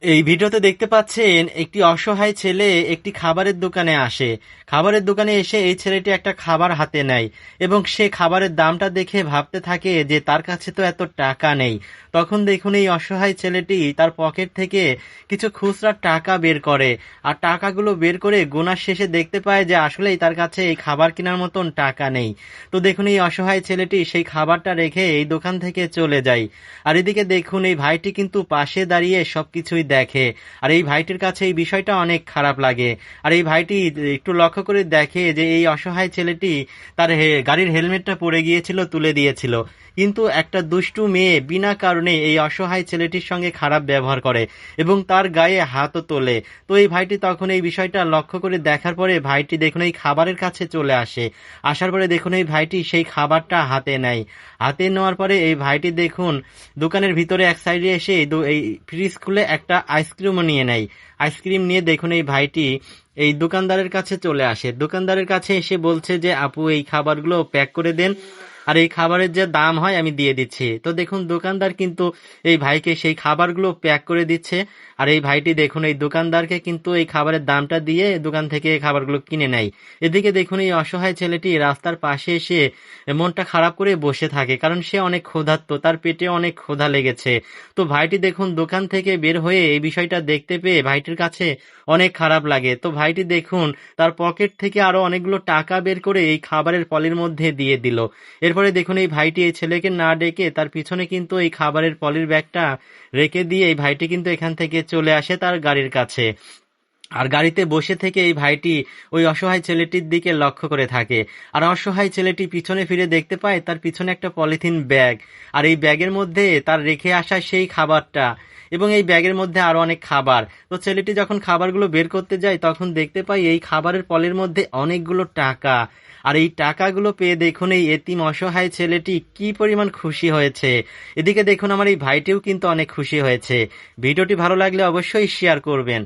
এই ভিডিওতে দেখতে পাচ্ছেন একটি অসহায় ছেলে একটি খাবারের দোকানে আসে। খাবারের দোকানে এসে এই ছেলেটি একটা খাবার হাতে নেয় এবং সে খাবারের দামটা দেখে ভাবতে থাকে যে তার কাছে তো এত টাকা নেই। তখন দেখুন এই অসহায় ছেলেটি তার পকেট থেকে কিছু খুচরা টাকা বের করে, আর টাকাগুলো বের করে গোনার শেষে দেখতে পায় যে আসলেই তার কাছে এই খাবার কেনার মতন টাকা নেই। তো দেখুন এই অসহায় ছেলেটি সেই খাবারটা রেখে এই দোকান থেকে চলে যায়। আর এদিকে দেখুন এই ভাইটি কিন্তু পাশে দাঁড়িয়ে সবকিছুই দেখে। আর এই ভাইটির কাছে এই বিষয়টা অনেক খারাপ লাগে। আর এই ভাইটি একটু লক্ষ্য করে দেখে যে এই অসহায় ছেলেটি তার গাড়ির হেলমেটটা পড়ে গিয়েছিল, তুলে দিয়েছিল, কিন্তু একটা দুষ্টু মেয়ে বিনা কারণে এই অসহায় ছেলেটির সঙ্গে খারাপ ব্যবহার করে এবং তার গায়ে হাতও তোলে। তো এই ভাইটি তখন এই বিষয়টা লক্ষ্য করে দেখার পরে ভাইটি দেখুন এই খাবারের কাছে চলে আসে। আসার পরে দেখুন এই ভাইটি সেই খাবারটা হাতে নেয়। হাতে নেওয়ার পরে এই ভাইটি দেখুন দোকানের ভিতরে এক সাইডে এসে এই ফ্রিজ খুলে একটা আইসক্রিমও নিয়ে নেয়। আইসক্রিম নিয়ে দেখুন এই ভাইটি এই দোকানদারের কাছে চলে আসে। দোকানদারের কাছে এসে বলছে যে আপু এই খাবারগুলো প্যাক করে দেন, আর এই খাবারের যে দাম হয় আমি দিয়ে দিচ্ছি। তো দেখুন দোকানদার কিন্তু এই ভাইকে সেই খাবারগুলো প্যাক করে দিচ্ছে। আর এই ভাইটি দেখুন এই দোকানদারকে কিন্তু এই খাবারের দামটা দিয়ে দোকান থেকে এই খাবারগুলো কিনে নেয়। এদিকে দেখুন এই অসহায় ছেলেটি রাস্তার পাশে এসে মনটা খারাপ করে বসে থাকে, কারণ সে অনেক ক্ষুধার্ত, তার পেটে অনেক ক্ষুধা লেগেছে। তো ভাইটি দেখুন দোকান থেকে বের হয়ে এই বিষয়টা দেখতে পেয়ে ভাইটির কাছে অনেক খারাপ লাগে। তো ভাইটি দেখুন তার পকেট থেকে আরো অনেকগুলো টাকা বের করে এই খাবারের পলির মধ্যে দিয়ে দিল। এরপরে দেখুন এই ভাইটি এই ছেলেকে না ডেকে তার পিছনে কিন্তু এই খাবারের পলির ব্যাগটা রেখে দিয়ে এই ভাইটি কিন্তু এখান থেকে চলে আসে তার গাড়ির কাছে। আর গাড়িতে বসে থেকে এই ভাইটি ওই অসহায় ছেলেটির দিকে লক্ষ্য করে থাকে। আর অসহায় ছেলেটি পিছনে ফিরে দেখতে পায় তার পিছনে একটা পলিথিন ব্যাগ, আর এই ব্যাগের মধ্যে তার রেখে আসা সেই খাবারটা, এবং এই ব্যাগের মধ্যে আরো অনেক খাবার। তো ছেলেটি যখন খাবারগুলো বের করতে যায় তখন দেখতে পাই এই খাবারের পলের মধ্যে অনেকগুলো টাকা। আর এই টাকাগুলো পেয়ে দেখুন এই এতিম অসহায় ছেলেটি কি পরিমাণ খুশি হয়েছে। এদিকে দেখুন আমার এই ভাইটিও কিন্তু অনেক খুশি হয়েছে। ভিডিওটি ভালো লাগলে অবশ্যই শেয়ার করবেন।